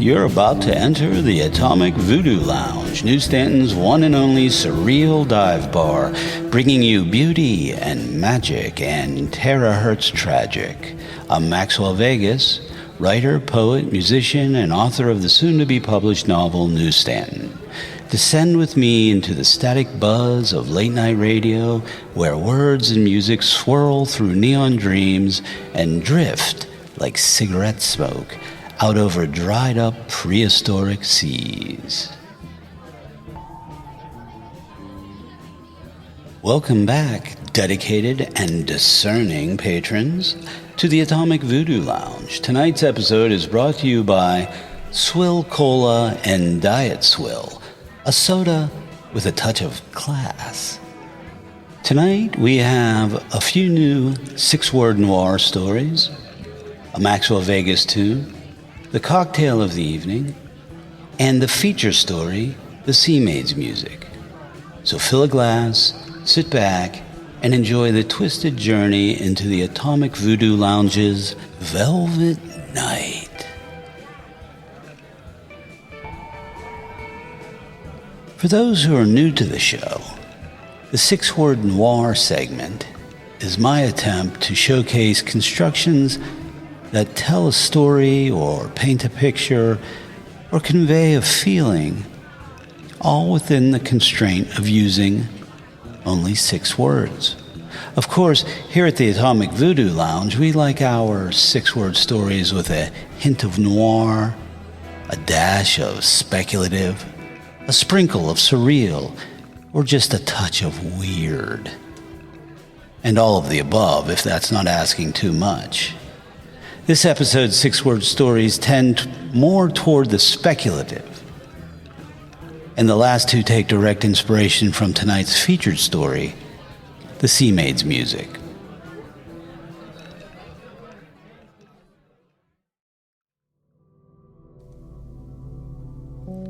You're about to enter the Atomic Voodoo Lounge, New Stanton's one and only surreal dive bar, bringing you beauty and magic and terahertz tragic. I'm Maxwell Vagus, writer, poet, musician, and author of the soon-to-be-published novel New Stanton. Descend with me into the static buzz of late-night radio, where words and music swirl through neon dreams and drift like cigarette smoke out over dried-up prehistoric seas. Welcome back, dedicated and discerning patrons, to the Atomic Voodoo Lounge. Tonight's episode is brought to you by Swill Cola and Diet Swill, a soda with a touch of class. Tonight we have a few new six-word noir stories, a Maxwell Vagus tune, the cocktail of the evening, and the feature story, the Sea Maid's music. So fill a glass, sit back, and enjoy the twisted journey into the Atomic Voodoo Lounge's Velvet Night. For those who are new to the show, the six-word noir segment is my attempt to showcase constructions that tell a story or paint a picture or convey a feeling, all within the constraint of using only 6 words. Of course, here at the Atomic Voodoo Lounge, we like our 6-word stories with a hint of noir, a dash of speculative, a sprinkle of surreal, or just a touch of weird. And all of the above, if that's not asking too much. This episode's 6-word stories tend more toward the speculative, and the last 2 take direct inspiration from tonight's featured story, the Sea Maid's music.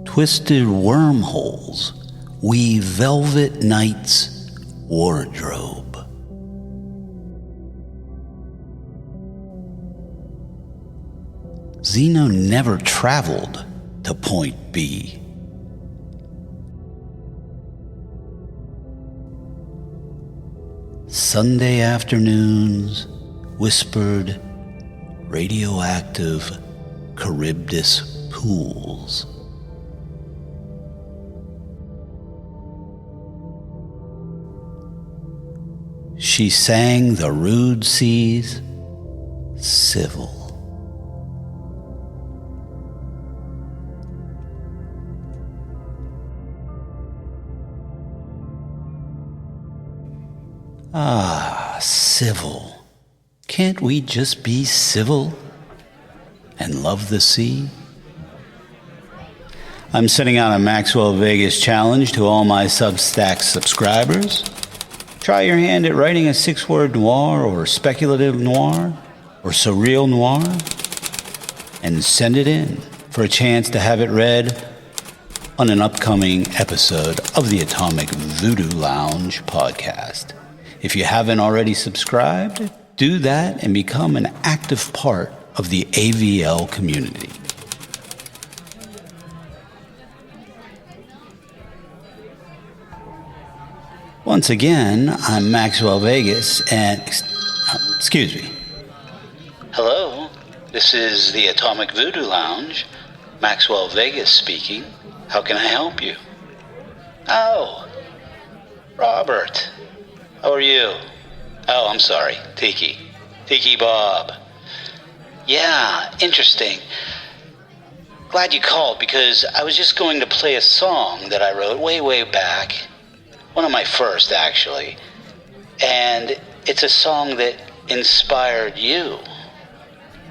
Twisted wormholes weave velvet night's wardrobe. Zeno never traveled to point B. Sunday afternoons whispered radioactive Charybdis pools. She sang the rude seas civil. Ah, civil. Can't we just be civil and love the sea? I'm sending out a Maxwell Vagus challenge to all my Substack subscribers. Try your hand at writing a 6-word noir or speculative noir or surreal noir and send it in for a chance to have it read on an upcoming episode of the Atomic Voodoo Lounge podcast. If you haven't already subscribed, do that and become an active part of the AVL community. Once again, I'm Maxwell Vagus and... excuse me. Hello, this is the Atomic Voodoo Lounge. Maxwell Vagus speaking. How can I help you? Oh, Robert. How are you? Oh, I'm sorry. Tiki Bob. Yeah, interesting. Glad you called because I was just going to play a song that I wrote way back. One of my first, actually. And it's a song that inspired you.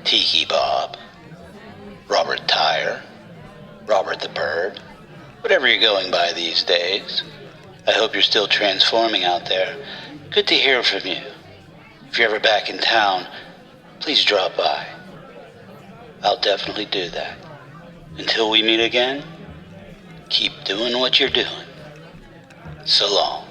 Tiki Bob. Robert Tyre. Robert the Bird. Whatever you're going by these days. I hope you're still transforming out there. Good to hear from you. If you're ever back in town, please drop by. I'll definitely do that. Until we meet again, keep doing what you're doing. So long.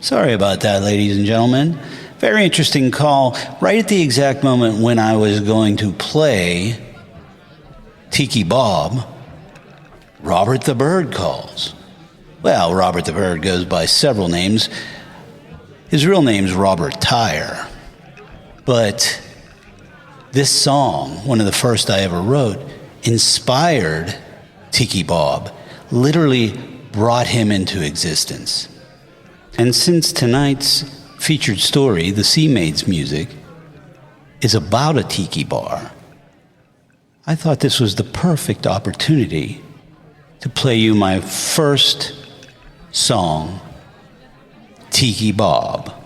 Sorry about that, ladies and gentlemen. Very interesting call. Right at the exact moment when I was going to play Tiki Bob, Robert the Bird calls. Well, Robert the Bird goes by several names. His real name's Robert Tyre. But this song, one of the first I ever wrote, inspired Tiki Bob, literally brought him into existence. And since tonight's featured story, the Sea Maid's music, is about a tiki bar, I thought this was the perfect opportunity to play you my first song, Tiki Bob.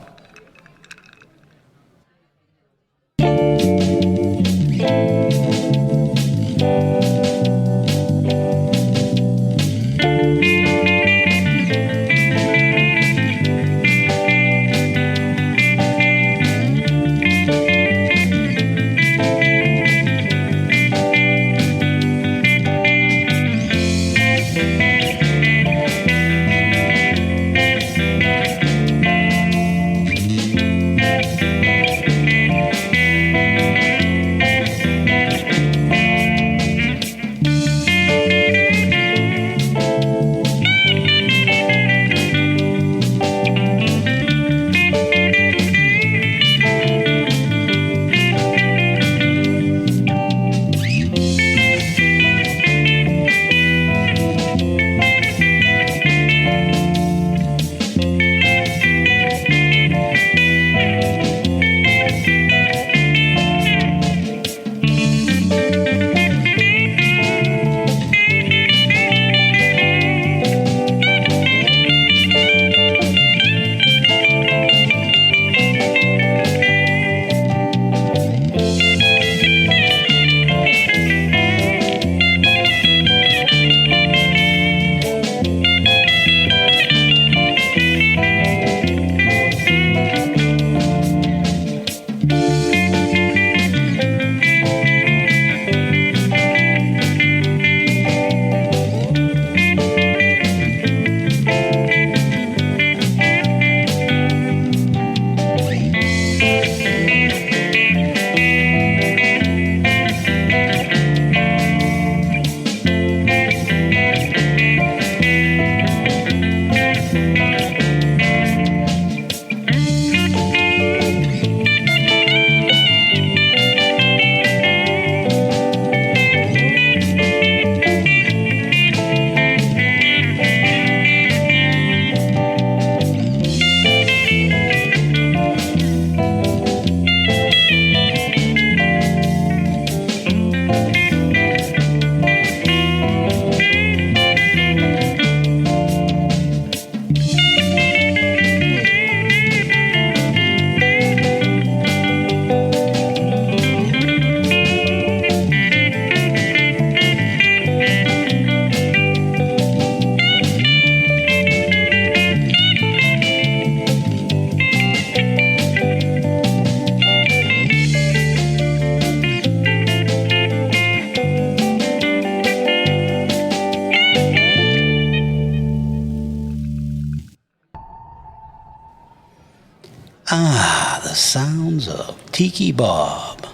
Ah, the sounds of Tiki Bob.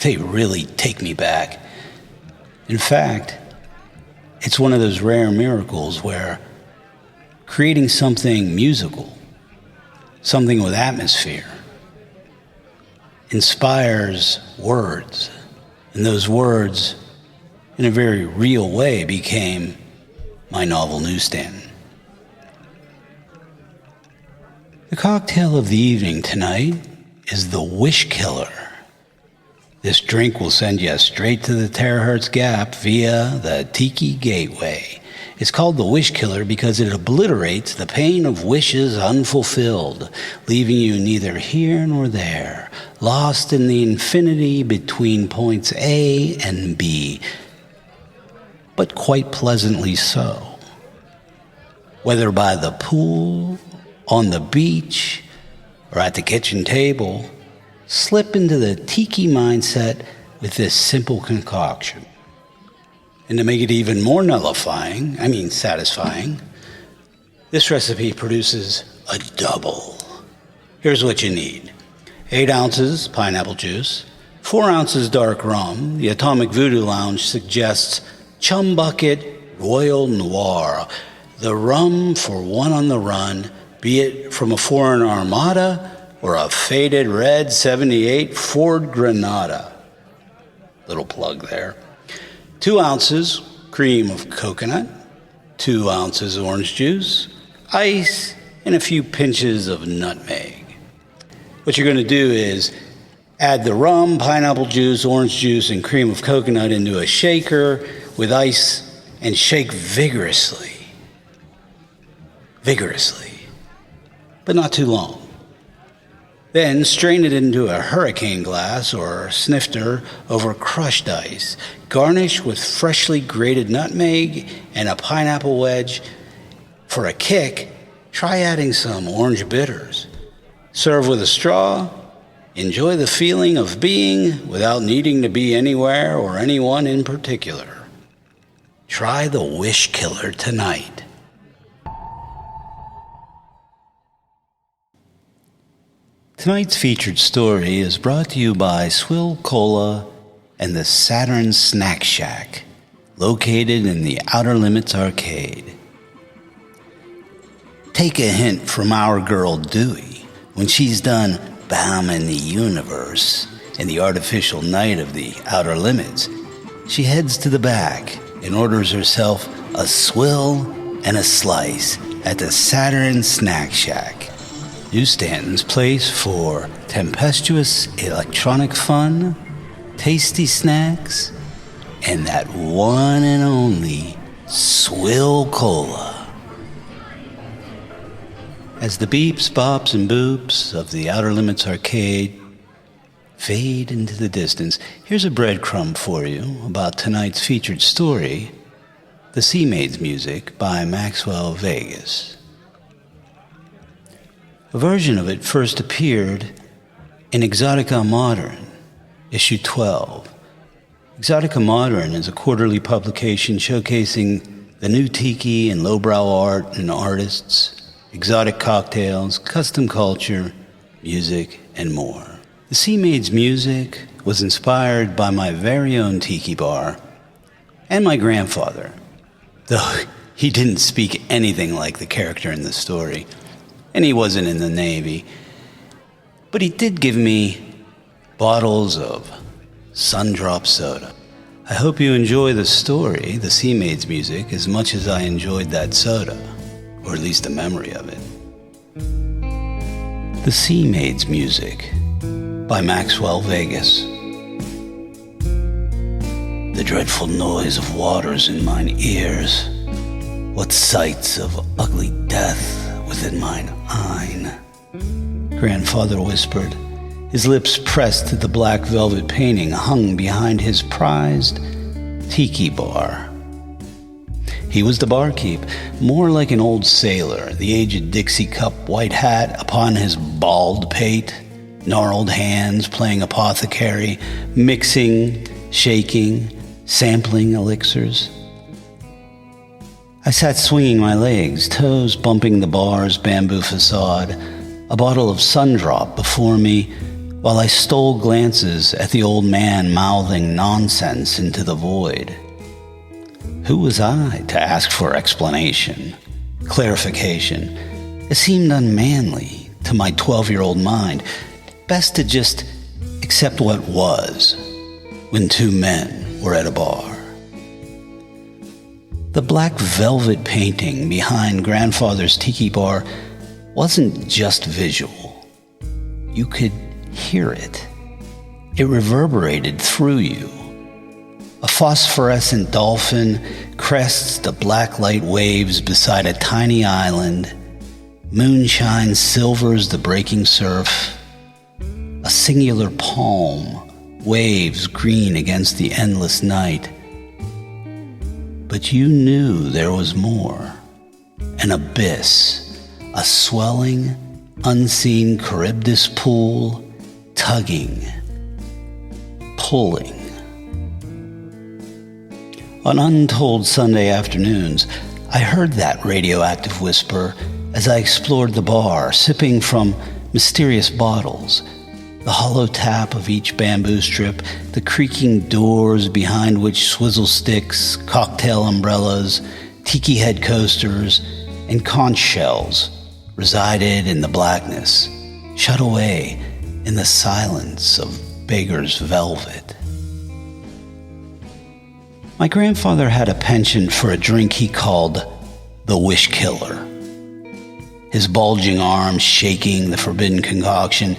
They really take me back. In fact, it's one of those rare miracles where creating something musical, something with atmosphere, inspires words. And those words, in a very real way, became my novel Stanton. The cocktail of the evening tonight is the Wish Killer. This drink will send you straight to the terahertz gap via the Tiki Gateway. It's called the Wish Killer because it obliterates the pain of wishes unfulfilled, leaving you neither here nor there, lost in the infinity between points A and B, but quite pleasantly so. Whether by the pool, on the beach, or at the kitchen table, slip into the tiki mindset with this simple concoction. And to make it even more satisfying, this recipe produces a double. Here's what you need. 8 ounces pineapple juice, 4 ounces dark rum. The Atomic Voodoo Lounge suggests Chum Bucket Royal Noir, the rum for one on the run, be it from a foreign armada or a faded red 78 Ford Granada. Little plug there. 2 ounces cream of coconut, 2 ounces orange juice, ice, and a few pinches of nutmeg. What you're going to do is add the rum, pineapple juice, orange juice, and cream of coconut into a shaker with ice and shake vigorously. But not too long. Then strain it into a hurricane glass or snifter over crushed ice. Garnish with freshly grated nutmeg and a pineapple wedge. For a kick, try adding some orange bitters. Serve with a straw. Enjoy the feeling of being without needing to be anywhere or anyone in particular. Try the Wish Killer tonight. Tonight's featured story is brought to you by Swill Cola and the Saturn Snack Shack, located in the Outer Limits Arcade. Take a hint from our girl Dewey when she's done bombing the universe in the artificial night of the Outer Limits. She heads to the back and orders herself a swill and a slice at the Saturn Snack Shack, New Stanton's place for tempestuous electronic fun, tasty snacks, and that one and only Swill Cola. As the beeps, bops, and boops of the Outer Limits Arcade fade into the distance, here's a breadcrumb for you about tonight's featured story, The Sea Maid's Music by Maxwell Vagus. A version of it first appeared in Exotica Modern, issue 12. Exotica Modern is a quarterly publication showcasing the new tiki and lowbrow art and artists, exotic cocktails, custom culture, music, and more. The Sea Maid's music was inspired by my very own tiki bar and my grandfather, though he didn't speak anything like the character in the story. And he wasn't in the Navy. But he did give me bottles of Sundrop soda. I hope you enjoy the story, The Sea Maid's Music, as much as I enjoyed that soda, or at least the memory of it. The Sea Maid's Music by Maxwell Vagus. The dreadful noise of waters in mine ears, what sights of ugly death within mine eyne, grandfather whispered, his lips pressed to the black velvet painting hung behind his prized tiki bar. He was the barkeep, more like an old sailor, the aged Dixie cup white hat upon his bald pate, gnarled hands playing apothecary, mixing, shaking, sampling elixirs. I sat swinging my legs, toes bumping the bar's bamboo facade, a bottle of Sundrop before me, while I stole glances at the old man mouthing nonsense into the void. Who was I to ask for explanation, clarification? It seemed unmanly to my 12-year-old mind. Best to just accept what was when 2 men were at a bar. The black velvet painting behind grandfather's tiki bar wasn't just visual. You could hear it. It reverberated through you. A phosphorescent dolphin crests the black light waves beside a tiny island. Moonshine silvers the breaking surf. A singular palm waves green against the endless night. But you knew there was more. An abyss, a swelling, unseen Charybdis pool, tugging, pulling. On untold Sunday afternoons, I heard that radioactive whisper as I explored the bar, sipping from mysterious bottles, The hollow tap of each bamboo strip, the creaking doors behind which swizzle sticks, cocktail umbrellas, tiki head coasters, and conch shells resided in the blackness, shut away in the silence of beggar's velvet. My grandfather had a penchant for a drink he called the Wish Killer. His bulging arms shaking the forbidden concoction,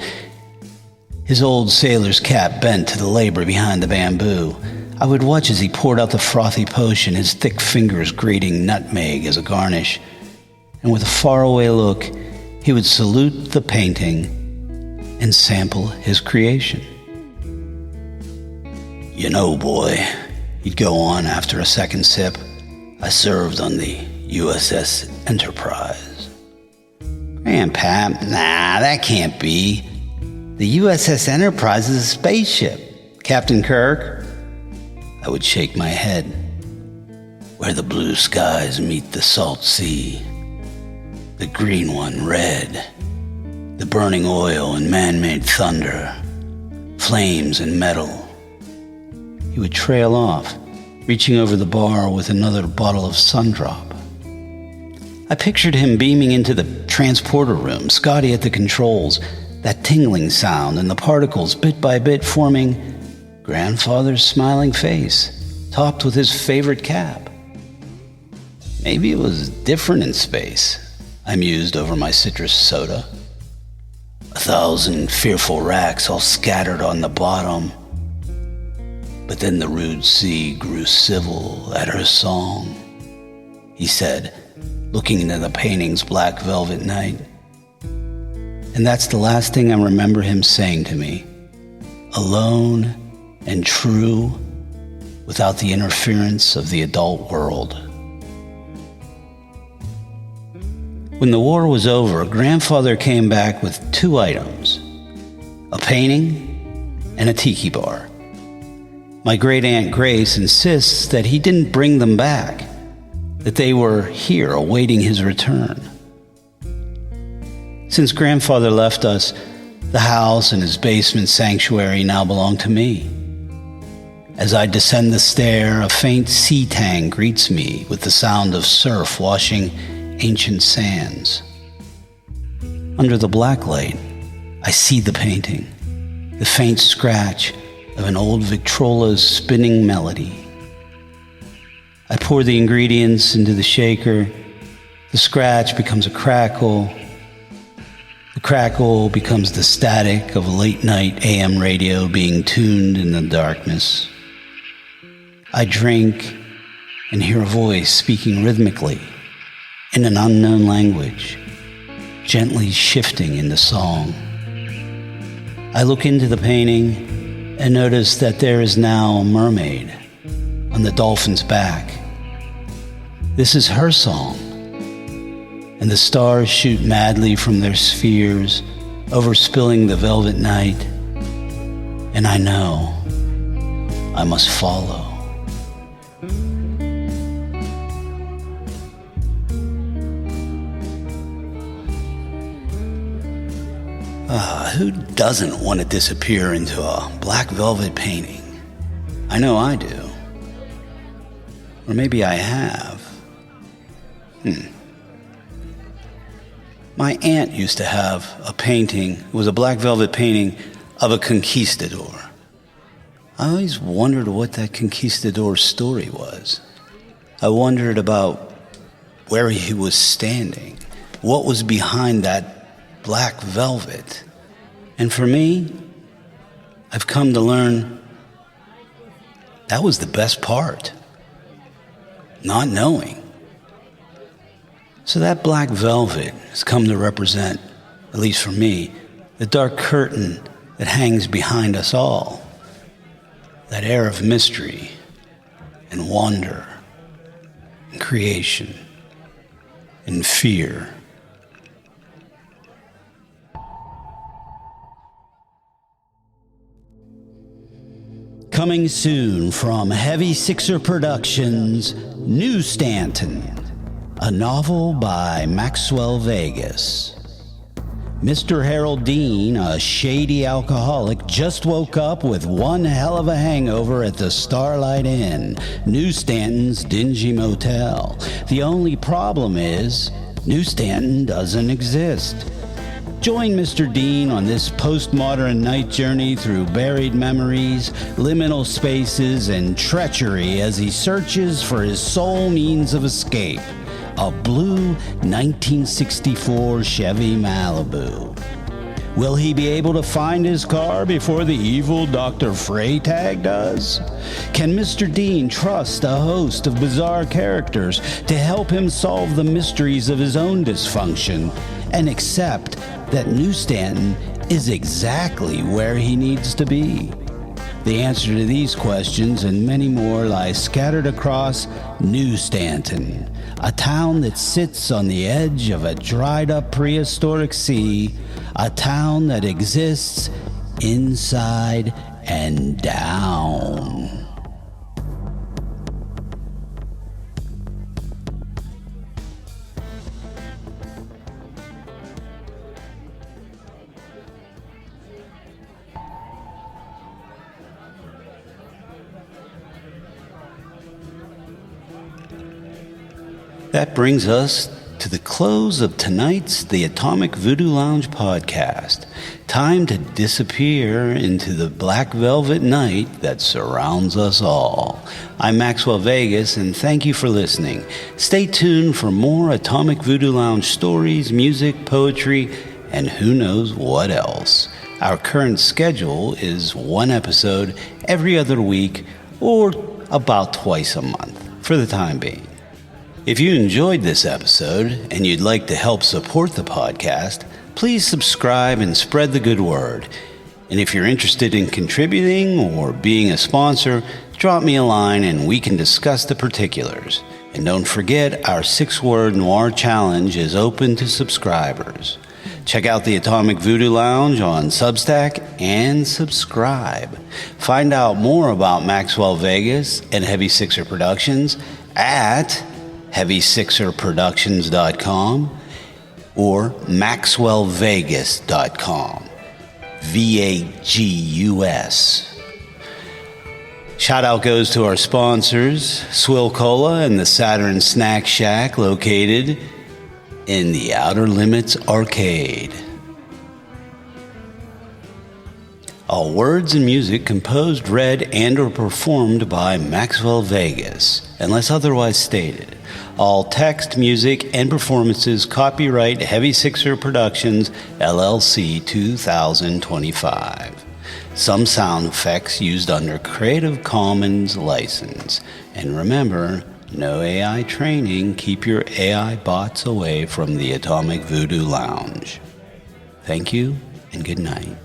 his old sailor's cap bent to the labor behind the bamboo. I would watch as he poured out the frothy potion, his thick fingers grating nutmeg as a garnish, and with a faraway look, he would salute the painting and sample his creation. "You know, boy," he'd go on after a second sip, "I served on the USS Enterprise." "Grandpap, nah, that can't be. The USS Enterprise is a spaceship, Captain Kirk." I would shake my head. "Where the blue skies meet the salt sea, the green one red, the burning oil and man-made thunder, flames and metal." He would trail off, reaching over the bar with another bottle of Sundrop. I pictured him beaming into the transporter room, Scotty at the controls, that tingling sound and the particles bit by bit forming grandfather's smiling face, topped with his favorite cap. Maybe it was different in space, I mused over my citrus soda. 1,000 fearful racks all scattered on the bottom. But then the rude sea grew civil at her song, he said, looking into the painting's black velvet night. And that's the last thing I remember him saying to me, alone and true, without the interference of the adult world. When the war was over, grandfather came back with 2 items, a painting and a tiki bar. My great-aunt Grace insists that he didn't bring them back, that they were here awaiting his return. Since grandfather left us, the house and his basement sanctuary now belong to me. As I descend the stair, a faint sea tang greets me with the sound of surf washing ancient sands. Under the black light, I see the painting, the faint scratch of an old Victrola's spinning melody. I pour the ingredients into the shaker. The scratch becomes a crackle. The crackle becomes the static of a late-night AM radio being tuned in the darkness. I drink and hear a voice speaking rhythmically in an unknown language, gently shifting into song. I look into the painting and notice that there is now a mermaid on the dolphin's back. This is her song, and the stars shoot madly from their spheres, overspilling the velvet night, and I know I must follow. Who doesn't want to disappear into a black velvet painting? I know I do. Or maybe I have. My aunt used to have a painting. It was a black velvet painting of a conquistador. I always wondered what that conquistador's story was. I wondered about where he was standing, what was behind that black velvet. And for me, I've come to learn that was the best part, not knowing. So that black velvet has come to represent, at least for me, the dark curtain that hangs behind us all, that air of mystery and wonder and creation and fear. Coming soon from Heavy Sixer Productions, New Stanton, a novel by Maxwell Vagus. Mr. Harold Dean, a shady alcoholic, just woke up with one hell of a hangover at the Starlight Inn, New Stanton's dingy motel. The only problem is, New Stanton doesn't exist. Join Mr. Dean on this postmodern night journey through buried memories, liminal spaces, and treachery as he searches for his sole means of escape. A blue 1964 Chevy Malibu. Will he be able to find his car before the evil Dr. Freytag does? Can Mr. Dean trust a host of bizarre characters to help him solve the mysteries of his own dysfunction and accept that New Stanton is exactly where he needs to be? The answer to these questions and many more lies scattered across New Stanton, a town that sits on the edge of a dried-up prehistoric sea, a town that exists inside and down. That brings us to the close of tonight's The Atomic Voodoo Lounge podcast. Time to disappear into the black velvet night that surrounds us all. I'm Maxwell Vagus, and thank you for listening. Stay tuned for more Atomic Voodoo Lounge stories, music, poetry, and who knows what else. Our current schedule is one episode every other week or about twice a month for the time being. If you enjoyed this episode and you'd like to help support the podcast, please subscribe and spread the good word. And if you're interested in contributing or being a sponsor, drop me a line and we can discuss the particulars. And don't forget, our 6-word noir challenge is open to subscribers. Check out the Atomic Voodoo Lounge on Substack and subscribe. Find out more about Maxwell Vagus and Heavy Sixer Productions at HeavySixerProductions.com or MaxwellVegas.com. VAGUS. Shout out goes to our sponsors, Swill Cola and the Saturn Snack Shack, located in the Outer Limits Arcade. All words and music composed, read, and or performed by Maxwell Vagus, unless otherwise stated. All text, music, and performances copyright Heavy Sixer Productions, LLC 2025. Some sound effects used under Creative Commons license. And remember, no AI training. Keep your AI bots away from the Atomic Voodoo Lounge. Thank you and good night.